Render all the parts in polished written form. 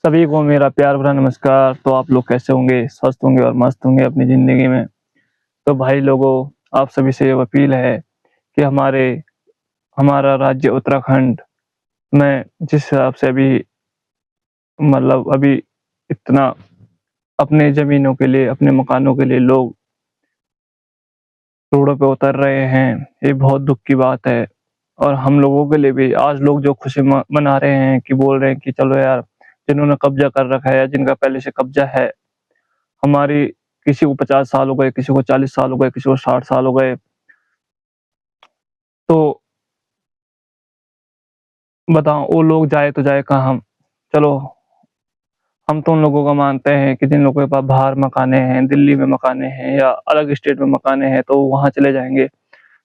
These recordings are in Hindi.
सभी को मेरा प्यार भरा नमस्कार। तो आप लोग कैसे होंगे? स्वस्थ होंगे और मस्त होंगे अपनी ज़िंदगी में। तो भाई लोगों, आप सभी से ये अपील है कि हमारा राज्य उत्तराखंड में जिस हिसाब से अभी इतना अपने ज़मीनों के लिए, अपने मकानों के लिए लोग रोडों पे उतर रहे हैं, ये बहुत दुःख की बात है। और हम लोगों के लिए भी आज लोग जो खुशी मना रहे हैं कि बोल रहे हैं कि चलो यार, जिन्होंने कब्ज़ा कर रखा है या जिनका पहले से कब्ज़ा है, हमारी किसी को 50 साल हो गए, किसी को 40 साल हो गए, किसी को 60 साल हो गए। तो बताओ वो लोग जाए तो जाए कहाँ हम? चलो, हम तो उन लोगों को मानते हैं कि जिन लोगों के पास बाहर मकाने हैं, दिल्ली में मकाने हैं या अलग स्टेट में मकाने हैं तो वहाँ चले जाएँगे।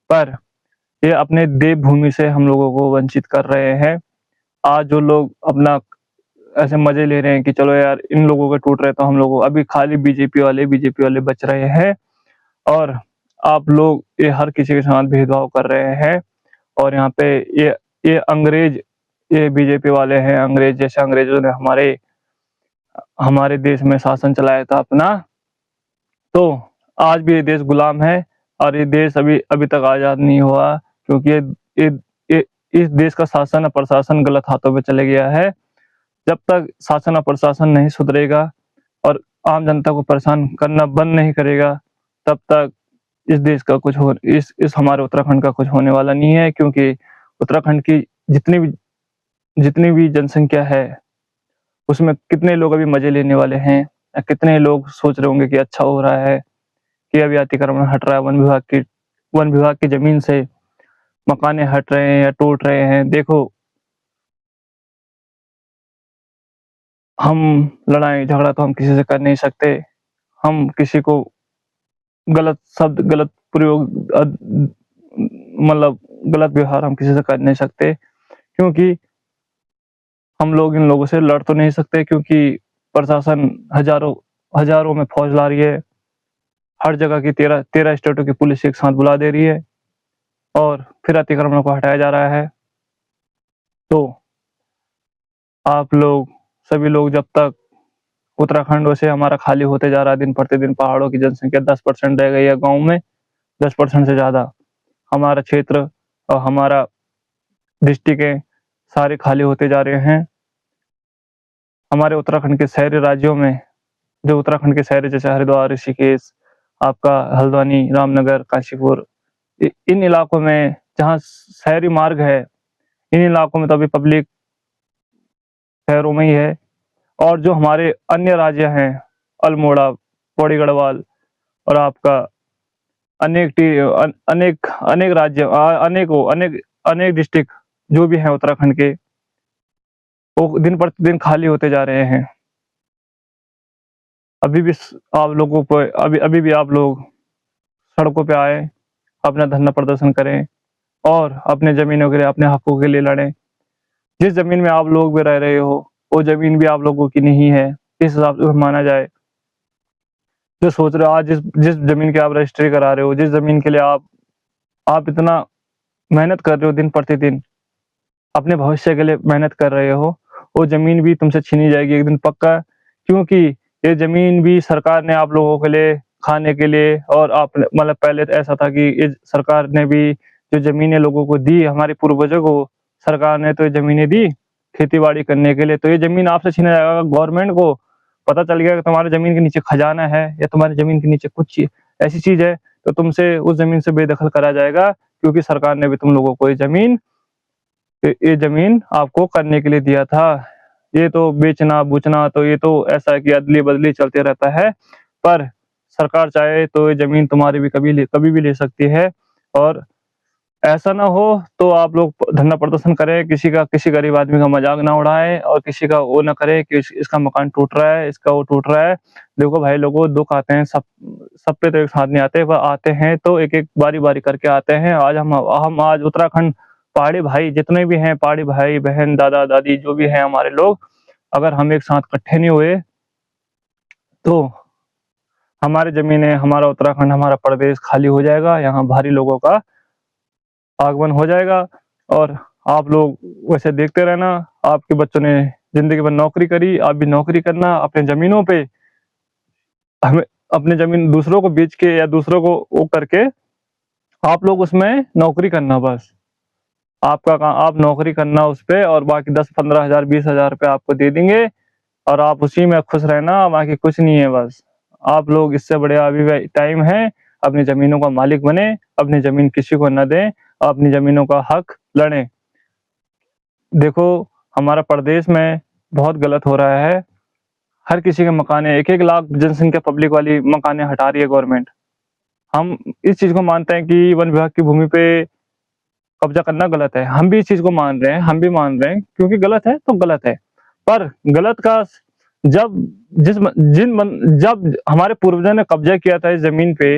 पर ये अपने देवभूमि से हम लोगों को वंचित कर रहे हैं। आज जो लोग अपना ऐसे मज़े ले रहे हैं कि चलो यार इन लोगों के टूट रहे तो हम लोगों अभी खाली बीजेपी वाले बच रहे हैं। और आप लोग ये हर किसी के साथ भेदभाव कर रहे हैं। और यहाँ पे ये अंग्रेज, ये बीजेपी वाले हैं अंग्रेज, जैसे अंग्रेजों ने हमारे हमारे देश में शासन चलाया था अपना, तो आज भी ये देश गुलाम है। और ये देश अभी अभी तक आज़ाद नहीं हुआ, क्योंकि ये ये इस देश का शासन और प्रशासन गलत हाथों में चले गया है। जब तक शासन और प्रशासन नहीं सुधरेगा और आम जनता को परेशान करना बंद नहीं करेगा, तब तक इस देश का कुछ हो इस हमारे उत्तराखंड का कुछ होने वाला नहीं है। क्योंकि उत्तराखंड की जितनी भी जनसंख्या है, उसमें कितने लोग अभी मज़े लेने वाले हैं या कितने लोग सोच रहे होंगे कि अच्छा हो रहा है कि अभी अतिक्रमण हट रहा है, वन विभाग की ज़मीन से मकाने हट रहे हैं या टूट रहे हैं। देखो, हम लड़ाई झगड़ा तो हम किसी से कर नहीं सकते। हम किसी को गलत शब्द, गलत प्रयोग मतलब गलत व्यवहार हम किसी से कर नहीं सकते, क्योंकि हम लोग इन लोगों से लड़ तो नहीं सकते, क्योंकि प्रशासन हज़ारों हज़ारों में फ़ौज ला रही है। हर जगह की 13 स्टेटों की पुलिस एक साथ बुला दे रही है और फिर अतिक्रमण को हटाया जा रहा है। तो आप लोग, सभी लोग, जब तक उत्तराखंड वैसे हमारा खाली होते जा रहा है दिन प्रतिदिन, पहाड़ों की जनसंख्या 10% रह गई है गाँव में, 10% से ज़्यादा। हमारा क्षेत्र और हमारा डिस्ट्रिक्टें सारे खाली होते जा रहे हैं। हमारे उत्तराखंड के शहरी राज्यों में, जो उत्तराखंड के शहर जैसे हरिद्वार, ऋषिकेश, आपका हल्द्वानी, रामनगर, काशीपुर, इन इलाकों में जहाँ शहरी मार्ग है, इन इलाकों में तो अभी पब्लिक शहरों में ही है। और जो हमारे अन्य राज्य हैं, अल्मोड़ा, पौड़ी गढ़वाल और आपका अनेक टी अन अनेक अनेक राज्य अनेकों अनेक अनेक डिस्ट्रिक्ट जो भी हैं उत्तराखंड के, वो दिन प्रतिदिन खाली होते जा रहे हैं। अभी भी आप लोगों को अभी अभी भी आप लोग सड़कों पे आए, अपना धरना प्रदर्शन करें और अपने ज़मीनों के लिए, अपने हकों के लिए लड़ें। जिस ज़मीन में आप लोग भी रह रहे हो, वो ज़मीन भी आप लोगों की नहीं है, इस हिसाब से माना जाए। जो सोच रहे हो, आज जिस जिस ज़मीन की आप रजिस्ट्री करा रहे हो, जिस ज़मीन के लिए आप इतना मेहनत कर रहे हो दिन प्रतिदिन, अपने भविष्य के लिए मेहनत कर रहे हो, वो ज़मीन भी तुमसे छीनी जाएगी एक दिन पक्का। क्योंकि ये ज़मीन भी सरकार ने आप लोगों के लिए, खाने के लिए, और आपने मतलब पहले तो ऐसा था कि ये सरकार ने भी जो ज़मीनें लोगों को दी, हमारे पूर्वजों को सरकार ने तो ये ज़मीनें दी खेती-बाड़ी करने के लिए। तो ये ज़मीन आपसे छीना जाएगा, गवर्नमेंट को पता चल गया कि तुम्हारे ज़मीन के नीचे खजाना है या तुम्हारी ज़मीन के नीचे कुछ ऐसी चीज़ है, तो तुमसे उस ज़मीन से बेदखल करा जाएगा, क्योंकि सरकार ने भी तुम लोगों को ये ज़मीन आपको करने के लिए दिया था। ये तो बेचना-बुचना तो ये तो ऐसा है कि अदली-बदली चलते रहता है। पर सरकार चाहे तो ये ज़मीन तुम्हारी भी कभी भी ले सकती है। और ऐसा ना हो तो आप लोग धरना प्रदर्शन करें, किसी गरीब आदमी का मज़ाक ना उड़ाएँ और किसी का वो ना करें कि इसका मकान टूट रहा है, इसका वो टूट रहा है। देखो भाई लोगों, दुःख आते हैं, सब पे तो एक साथ नहीं आते, पर आते हैं तो एक-एक बारी-बारी करके आते हैं। हम आज उत्तराखंड पहाड़ी भाई जितने भी हैं, पहाड़ी भाई-बहन, दादा-दादी जो भी हैं हमारे लोग, अगर हम एक साथ इकट्ठे नहीं हुए, तो हमारी ज़मीनें, हमारा उत्तराखंड, हमारा प्रदेश खाली हो जाएगा, यहाँ भारी लोगों का आगमन हो जाएगा। और आप लोग वैसे देखते रहना, आपके बच्चों ने ज़िंदगी भर नौकरी करी, आप भी नौकरी करना अपने ज़मीनों पे हमें अपनी ज़मीन दूसरों को बेच के या दूसरों को वो करके आप लोग उसमें नौकरी करना बस। आपका का आप नौकरी करना उस पे और बाकी 10-15,000 20,000 रुपए आपको दे देंगे और आप उसी में खुश रहना, बाकी कुछ नहीं है बस। आप लोग इससे बढ़िया अभी व टाइम है, अपनी ज़मीनों का मालिक बनें, अपनी ज़मीन किसी को ना दें, अपनी ज़मीनों का हक लड़ें। देखो, हमारा प्रदेश में बहुत गलत हो रहा है, हर किसी के मकाने 1-1 लाख जनसंख्या पब्लिक वाली मकाने हटा रही है गवर्नमेंट। हम इस चीज़ को मानते हैं कि वन विभाग की भूमि पे कब्ज़ा करना गलत है। हम भी इस चीज़ को मान रहे हैं, हम भी मान रहे हैं क्योंकि गलत है तो गलत है। पर गलत का जब जिस म जिन मन जब हमारे पूर्वजों ने कब्ज़ा किया था इस ज़मीन पे,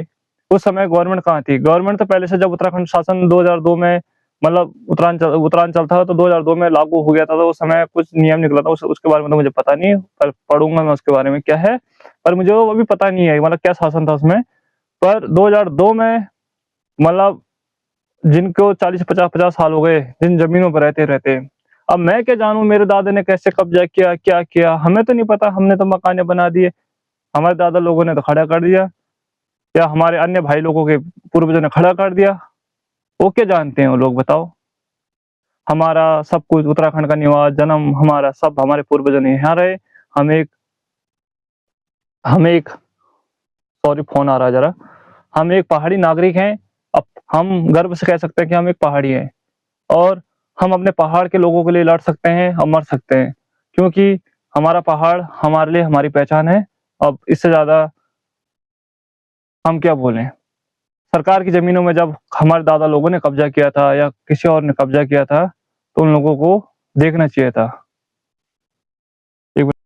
उस समय गवर्नमेंट कहाँ थी? गवर्नमेंट तो पहले से जब उत्तराखंड शासन 2002 में मतलब उत्तरांचल था तो 2002 में लागू हो गया था, तो उस समय कुछ नियम निकला था, उसके बारे में तो मुझे पता नहीं है, पर पढ़ूँगा मैं उसके बारे में क्या है, पर मुझे वो अभी पता नहीं है मतलब क्या शासन था उसमें। पर 2002 में मतलब जिनको 40-50 साल हो गए, जिन ज़मीनों पे रहते-रहते। अब मैं क्या जानूँ मेरे दादा ने कैसे कब्ज़ा किया, क्या किया? हमें तो नहीं पता, हमने तो मकाने बना दिए। हमारे दादा लोगों ने तो खड़ा कर दिया या हमारे अन्य भाई लोगों के पूर्वजों ने खड़ा कर दिया। वो क्या जानते हैं वो लोग बताओ? हमारा सब कुछ उत्तराखंड का निवास, जन्म हमारा सब हमारे पूर्वजों ने यहाँ रहे। हम एक हम एक सॉरी फ़ोन आ रहा है ज़रा। हम एक पहाड़ी नागरिक हैं। अब हम गर्व से कह सकते हैं कि हम एक पहाड़ी हैं। और हम अपने पहाड़ के लोगों के लिए लड़ सकते हैं और मर सकते हैं, क्योंकि हमारा पहाड़ हमारे लिए हमारी पहचान है। अब इससे ज़्यादा हम क्या बोलें? सरकार की ज़मीनों में जब हमारे दादा लोगों ने कब्ज़ा किया था या किसी और ने कब्ज़ा किया था, तो उन लोगों को देखना चाहिए था। एक